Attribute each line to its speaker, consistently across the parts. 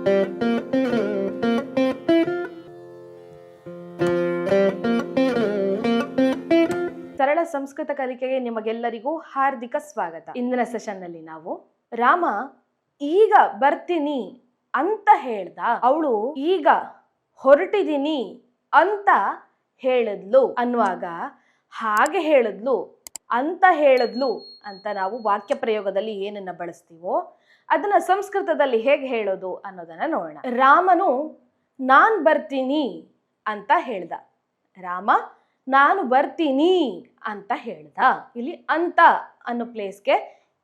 Speaker 1: ಸರಳ ಸಂಸ್ಕೃತ ಕಲಿಕೆಗೆ ನಿಮಗೆಲ್ಲರಿಗೂ ಹಾರ್ದಿಕ ಸ್ವಾಗತ. ಇಂದಿನ ಸೆಷನ್ ನಲ್ಲಿ ನಾವು ರಾಮ ಈಗ ಬರ್ತೀನಿ ಅಂತ ಹೇಳ್ದ, ಅವಳು ಈಗ ಹೊರಟಿದ್ದೀನಿ ಅಂತ ಹೇಳಿದ್ಲು ಅನ್ನುವಾಗ ಹಾಗೆ ಹೇಳಿದ್ಲು ಅಂತ ಹೇಳಿದ್ಲು ಅಂತ ನಾವು ವಾಕ್ಯ ಪ್ರಯೋಗದಲ್ಲಿ ಏನನ್ನ ಬಳಸ್ತೀವೋ ಅದನ್ನ ಸಂಸ್ಕೃತದಲ್ಲಿ ಹೇಗೆ ಹೇಳೋದು ಅನ್ನೋದನ್ನ ನೋಡೋಣ. ರಾಮನು ನಾನ್ ಬರ್ತೀನಿ ಅಂತ ಹೇಳ್ದ. ರಾಮ ನಾನು ಬರ್ತೀನಿ ಅಂತ ಹೇಳ್ದ. ಇಲ್ಲಿ ಅಂತ ಅನ್ನೋ ಪ್ಲೇಸ್ಗೆ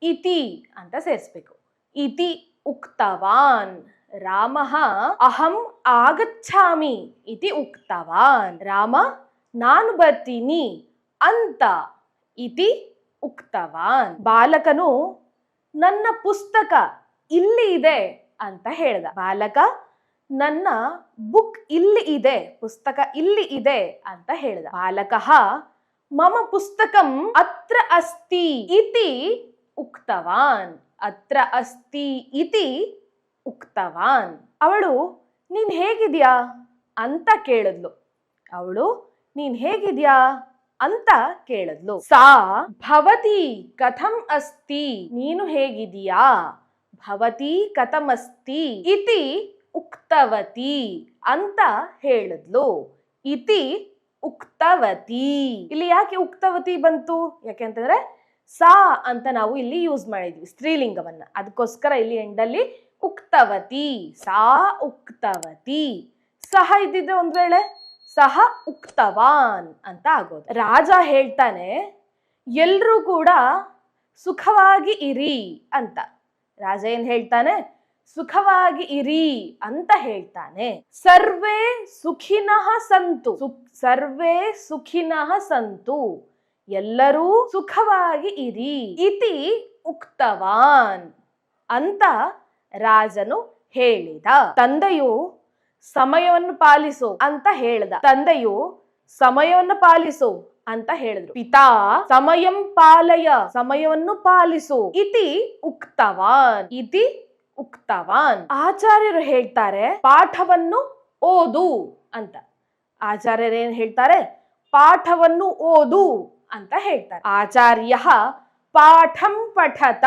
Speaker 1: ಇತಿ ಅಂತ ಸೇರಿಸ್ಬೇಕು. ಇತಿ ಉಕ್ತವಾನ್ ರಾಮಃ ಅಹಂ ಆಗಚ್ಛಾಮಿ ಇತಿ ಉಕ್ತವಾನ್. ರಾಮ ನಾನು ಬರ್ತೀನಿ ಅಂತ ಇತಿ ಉಕ್ತವಾನ್. ಬಾಲಕನು ನನ್ನ ಪುಸ್ತಕ ಇಲ್ಲಿ ಇದೆ ಅಂತ ಹೇಳ್ದ. ಬಾಲಕ ನನ್ನ ಬುಕ್ ಇಲ್ಲಿ ಇದೆ, ಪುಸ್ತಕ ಇಲ್ಲಿ ಇದೆ ಅಂತ ಹೇಳ್ದ. ಬಾಲಕಃ ಮಮ ಪುಸ್ತಕಂ ಅತ್ರ ಅಸ್ತಿ ಇತಿ ಉಕ್ತವಾನ್. ಅತ್ರ ಅಸ್ತಿ ಇತಿ ಉಕ್ತವಾನ್. ಅವಳು ನೀನ್ ಹೇಗಿದ್ಯಾ ಅಂತ ಕೇಳಿದ್ಲು. ಅವಳು ನೀನ್ ಹೇಗಿದ್ಯಾ ಅಂತ ಕೇಳಿದ್ಲು. ಸಾ ಭವತಿ ಕಥಂ ಅಸ್ತಿ, ನೀನು ಹೇಗಿದೀಯಾ, ಭವತಿ ಕಥಂ ಅಸ್ತಿ ಇತಿ ಉಕ್ತವತಿ ಅಂತ ಹೇಳಿದ್ಲು. ಇತಿ ಉಕ್ತವತಿ. ಇಲ್ಲಿ ಯಾಕೆ ಉಕ್ತವತಿ ಬಂತು? ಯಾಕೆಂತಂದ್ರೆ ಸಾ ಅಂತ ನಾವು ಇಲ್ಲಿ ಯೂಸ್ ಮಾಡಿದ್ವಿ ಸ್ತ್ರೀಲಿಂಗವನ್ನ, ಅದಕ್ಕೋಸ್ಕರ ಇಲ್ಲಿ ಎಂಡಲ್ಲಿ ಉಕ್ತವತಿ, ಸಾ ಉಕ್ತವತಿ. ಸಹ ಇದ್ದಿದ್ರೆ ಒಂದ್ ವೇಳೆ ಸಹ ಉಕ್ತವಾನ್ ಅಂತ ಆಗೋದು. ರಾಜ ಹೇಳ್ತಾನೆ ಎಲ್ರೂ ಕೂಡ ಸುಖವಾಗಿ ಇರಿ ಅಂತ. ರಾಜ ಏನ್ ಹೇಳ್ತಾನೆ? ಸುಖವಾಗಿ ಇರಿ ಅಂತ ಹೇಳ್ತಾನೆ. ಸರ್ವೇ ಸುಖಿನಃ ಸಂತು, ಸರ್ವೇ ಸುಖಿನಃ ಸಂತು, ಎಲ್ಲರೂ ಸುಖವಾಗಿ ಇರಿ ಇತಿ ಉಕ್ತವಾನ್ ಅಂತ ರಾಜನು ಹೇಳಿದ. ತಂದೆಯು ಸಮಯವನ್ನು ಪಾಲಿಸು ಅಂತ ಹೇಳ್ದ. ತಂದೆಯು ಸಮಯವನ್ನು ಪಾಲಿಸು ಅಂತ ಹೇಳಿದ್ರು. ಪಿತಾ ಸಮಯಂ ಪಾಲಯ, ಸಮಯವನ್ನು ಪಾಲಿಸು ಇತಿ ಉಕ್ತವಾನ್, ಇತಿ ಉಕ್ತವಾನ್. ಆಚಾರ್ಯರು ಹೇಳ್ತಾರೆ ಪಾಠವನ್ನು ಓದು ಅಂತ. ಆಚಾರ್ಯರು ಏನ್ ಹೇಳ್ತಾರೆ? ಪಾಠವನ್ನು ಓದು ಅಂತ ಹೇಳ್ತಾರೆ. ಆಚಾರ್ಯ ಪಾಠಂ ಪಠತ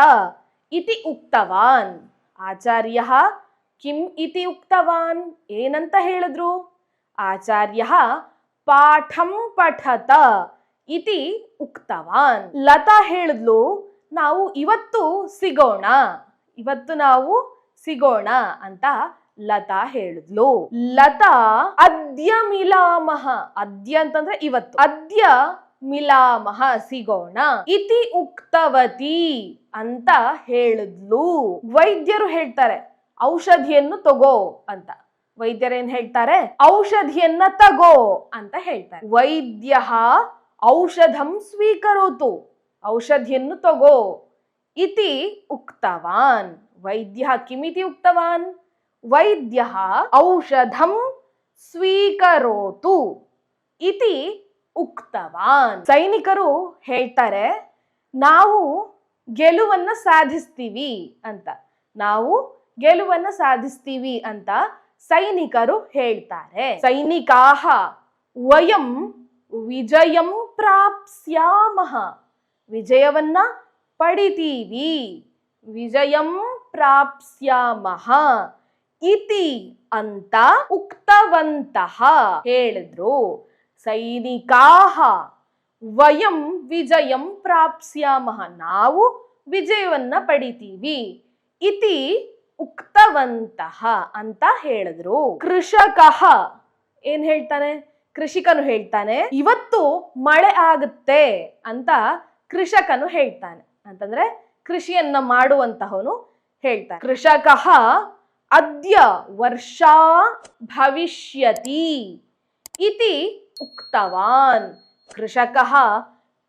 Speaker 1: ಇತಿ ಉಕ್ತವಾನ್. ಆಚಾರ್ಯ ಕಿಂ ಇತಿ ಉಕ್ತವಾನ್, ಏನಂತ ಹೇಳಿದ್ರು? ಆಚಾರ್ಯ ಪಾಠಂ ಪಠತ ಇತಿ ಉಕ್ತವಾನ್. ಲತಾ ಹೇಳಿದ್ಲು ನಾವು ಇವತ್ತು ಸಿಗೋಣ, ಇವತ್ತು ನಾವು ಸಿಗೋಣ ಅಂತ ಲತಾ ಹೇಳಿದ್ಲು. ಲತಾ ಅದ್ಯ ಮಿಲಾಮಹ, ಅದ್ಯ ಅಂತಂದ್ರೆ ಇವತ್ತು, ಅದ್ಯ ಮಿಲಾಮಹ ಸಿಗೋಣ ಇತಿ ಉಕ್ತವತಿ ಅಂತ ಹೇಳಿದ್ಲು. ವೈದ್ಯರು ಹೇಳ್ತಾರೆ ಔಷಧಿಯನ್ನು ತಗೋ ಅಂತ. ವೈದ್ಯರೇನ್ ಹೇಳ್ತಾರೆ? ಔಷಧಿಯನ್ನ ತಗೋ ಅಂತ ಹೇಳ್ತಾರೆ. ವೈದ್ಯ ಔಷಧಂ ಸ್ವೀಕರೋತು, ಔಷಧಿಯನ್ನು ತಗೋ ಇತಿ ಉಕ್ತವಾನ್. ವೈದ್ಯ ಕಿಮಿತಿ ಉಕ್ತವಾನ್? ವೈದ್ಯ ಔಷಧಂ ಸ್ವೀಕರೋತು ಇತಿ ಉಕ್ತವಾನ್. ಸೈನಿಕರು ಹೇಳ್ತಾರೆ ನಾವು ಗೆಲುವನ್ನ ಸಾಧಿಸ್ತೀವಿ ಅಂತ. ನಾವು ಗೆಲುವನ್ನ ಸಾಧಿಸ್ತೀವಿ ಅಂತ ಸೈನಿಕರು ಹೇಳ್ತಾರೆ. ಸೈನಿಕಾಹ ವಯಂ ವಿಜಯಂ ಪ್ರಾಪ್ಸ್ಯಾಮಃ, ವಿಜಯವನ್ನ ಪಡಿತೀವಿ, ವಿಜಯಂ ಪ್ರಾಪ್ಸ್ಯಾಮಃ ಇತಿ ಅಂತ ಉಕ್ತವಂತಹ ಹೇಳಿದ್ರು. ಸೈನಿಕಾಹ ವಯಂ ವಿಜಯಂ ಪ್ರಾಪ್ಸ್ಯಾಮಃ, ನಾವು ವಿಜಯವನ್ನ ಪಡಿತೀವಿ, ಇತಿ ಉಕ್ತವಂತಹ ಅಂತ ಹೇಳಿದ್ರು. ಕೃಷಕಃ ಏನ್ ಹೇಳ್ತಾನೆ? ಕೃಷಿಕನು ಹೇಳ್ತಾನೆ ಇವತ್ತು ಮಳೆ ಆಗುತ್ತೆ ಅಂತ ಕೃಷಕನು ಹೇಳ್ತಾನೆ. ಅಂತಂದ್ರೆ ಕೃಷಿಯನ್ನ ಮಾಡುವಂತಹವನು ಹೇಳ್ತಾನೆ. ಕೃಷಕಃ ಅದ್ಯ ವರ್ಷಾ ಭವಿಷ್ಯತಿ ಇತಿ ಉಕ್ತವಾನ್. ಕೃಷಕಃ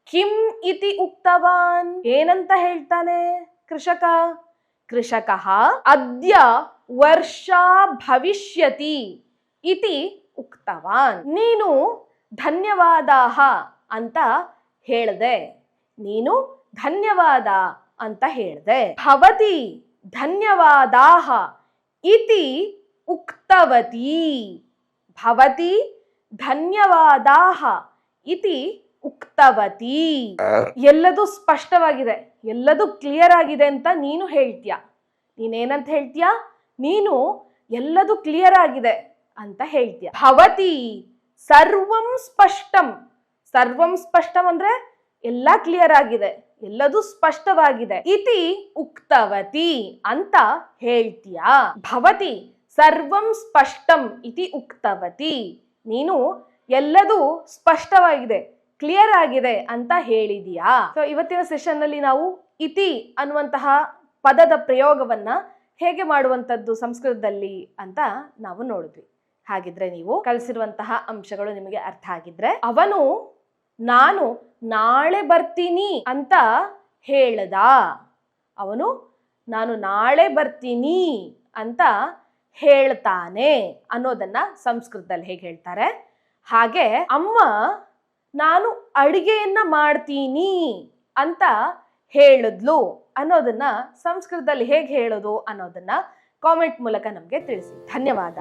Speaker 1: ಕಿಂ ಇತಿ ಉಕ್ತವಾನ್, ಏನಂತ ಹೇಳ್ತಾನೆ ಕೃಷಕ? ಕೃಷಕಃ ಅದ್ಯ ವರ್ಷಾ ಭವಿಷ್ಯತಿ ಇತಿ ಉಕ್ತವಾನ್. ನೀನು ಧನ್ಯವಾದಾಹ ಅಂತ ಹೇಳ್ದೆ, ನೀನು ಧನ್ಯವಾದ ಅಂತ ಹೇಳ್ದೆ. ಭವತಿ ಧನ್ಯವಾದಾಹ ಇತಿ ಉಕ್ತವತಿ. ಭವತಿ ಧನ್ಯವಾದಾಹ ಇತಿ ಉಕ್ತವತಿ. ಎಲ್ಲದೂ ಸ್ಪಷ್ಟವಾಗಿದೆ, ಎಲ್ಲದೂ ಕ್ಲಿಯರ್ ಆಗಿದೆ ಅಂತ ನೀನು ಹೇಳ್ತೀಯ. ನೀನೇನಂತ ಹೇಳ್ತೀಯ? ನೀನು ಎಲ್ಲದೂ ಕ್ಲಿಯರ್ ಆಗಿದೆ ಅಂತ ಹೇಳ್ತೀಯ. ಭವತಿ ಸರ್ವಂ ಸ್ಪಷ್ಟಂ. ಸರ್ವಂ ಸ್ಪಷ್ಟಂ ಅಂದ್ರೆ ಎಲ್ಲ ಕ್ಲಿಯರ್ ಆಗಿದೆ, ಎಲ್ಲದೂ ಸ್ಪಷ್ಟವಾಗಿದೆ. ಇತಿ ಉಕ್ತವತಿ ಅಂತ ಹೇಳ್ತೀಯ. ಭವತಿ ಸರ್ವಂ ಸ್ಪಷ್ಟಂ ಇತಿ ಉಕ್ತವತಿ. ನೀನು ಎಲ್ಲದೂ ಸ್ಪಷ್ಟವಾಗಿದೆ, ಕ್ಲಿಯರ್ ಆಗಿದೆ ಅಂತ ಹೇಳಿದೀಯಾ. ಸೊ ಇವತ್ತಿನ ಸೆಷನ್ ನಲ್ಲಿ ನಾವು ಇತಿ ಅನ್ನುವಂತಹ ಪದದ ಪ್ರಯೋಗವನ್ನ ಹೇಗೆ ಮಾಡುವಂಥದ್ದು ಸಂಸ್ಕೃತದಲ್ಲಿ ಅಂತ ನಾವು ನೋಡಿದ್ವಿ. ಹಾಗಿದ್ರೆ ನೀವು ಕಲಿಸಿರುವಂತಹ ಅಂಶಗಳು ನಿಮಗೆ ಅರ್ಥ ಆಗಿದ್ರೆ, ಅವನು ನಾನು ನಾಳೆ ಬರ್ತೀನಿ ಅಂತ ಹೇಳ್ದ. ಅವನು ನಾನು ನಾಳೆ ಬರ್ತೀನಿ ಅಂತ ಹೇಳ್ತಾನೆ ಅನ್ನೋದನ್ನ ಸಂಸ್ಕೃತದಲ್ಲಿ ಹೇಗೆ ಹೇಳ್ತಾರೆ, ಹಾಗೆ ಅಮ್ಮ ನಾನು ಅಡಿಗೆಯನ್ನ ಮಾಡ್ತೀನಿ ಅಂತ ಹೇಳಿದ್ಲು ಅನ್ನೋದನ್ನ ಸಂಸ್ಕೃತದಲ್ಲಿ ಹೇಗೆ ಹೇಳೋದು ಅನ್ನೋದನ್ನ ಕಾಮೆಂಟ್ ಮೂಲಕ ನಮಗೆ ತಿಳಿಸಿ. ಧನ್ಯವಾದ.